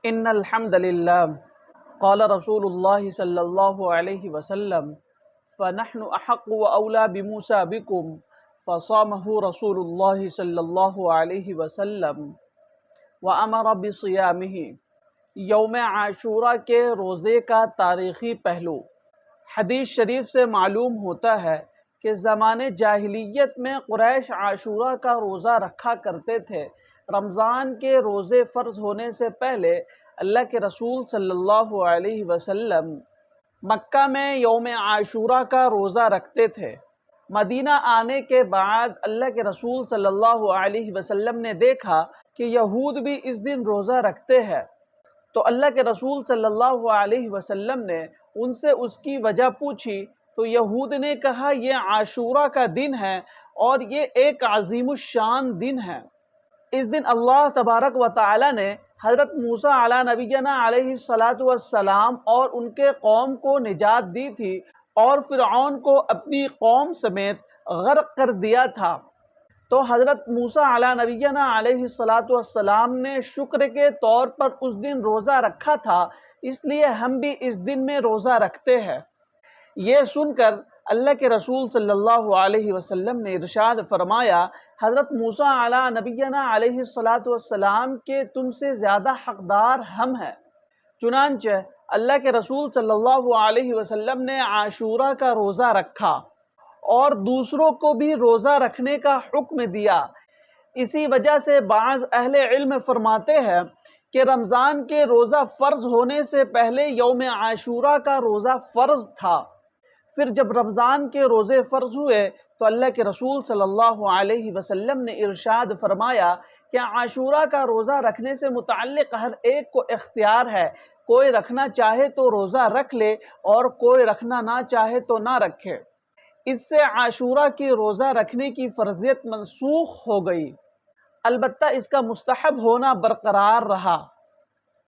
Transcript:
ان الحمد للہ قال رسول اللہ صلی اللہ علیہ وسلم فنحن احق واولا بموسیٰ بکم فصامہ رسول اللہ صلی اللہ علیہ وسلم وامر بصیامہ۔ یوم عاشوراء کے روزے کا تاریخی پہلو۔ حدیث شریف سے معلوم ہوتا ہے کہ زمانے جاہلیت میں قریش عاشوراء کا روزہ رکھا کرتے تھے۔ رمضان کے روزے فرض ہونے سے پہلے اللہ کے رسول صلی اللہ علیہ وسلم مکہ میں یوم عاشوراء کا روزہ رکھتے تھے۔ مدینہ آنے کے بعد اللہ کے رسول صلی اللہ علیہ وسلم نے دیکھا کہ یہود بھی اس دن روزہ رکھتے ہیں، تو اللہ کے رسول صلی اللہ علیہ وسلم نے ان سے اس کی وجہ پوچھی، تو یہود نے کہا یہ عاشوراء کا دن ہے اور یہ ایک عظیم الشان دن ہے۔ اس دن اللہ تبارک و تعالی نے حضرت موسیٰ علی نبینا علیہ السلام اور ان کے قوم کو نجات دی تھی اور فرعون کو اپنی قوم سمیت غرق کر دیا تھا۔ تو حضرت موسیٰ علی نبینا علیہ السلام نے شکر کے طور پر اس دن روزہ رکھا تھا، اس لیے ہم بھی اس دن میں روزہ رکھتے ہیں۔ یہ سن کر اللہ کے رسول صلی اللہ علیہ وسلم نے ارشاد فرمایا، حضرت موسیٰ علی نبینا علیہ السلام کے تم سے زیادہ حقدار ہم ہیں۔ چنانچہ اللہ کے رسول صلی اللہ علیہ وسلم نے عاشوراء کا روزہ رکھا اور دوسروں کو بھی روزہ رکھنے کا حکم دیا۔ اسی وجہ سے بعض اہل علم فرماتے ہیں کہ رمضان کے روزہ فرض ہونے سے پہلے یوم عاشوراء کا روزہ فرض تھا، پھر جب رمضان کے روزے فرض ہوئے تو اللہ کے رسول صلی اللہ علیہ وسلم نے ارشاد فرمایا کہ عاشوراء کا روزہ رکھنے سے متعلق ہر ایک کو اختیار ہے، کوئی رکھنا چاہے تو روزہ رکھ لے اور کوئی رکھنا نہ چاہے تو نہ رکھے۔ اس سے عاشوراء کی روزہ رکھنے کی فرضیت منسوخ ہو گئی، البتہ اس کا مستحب ہونا برقرار رہا۔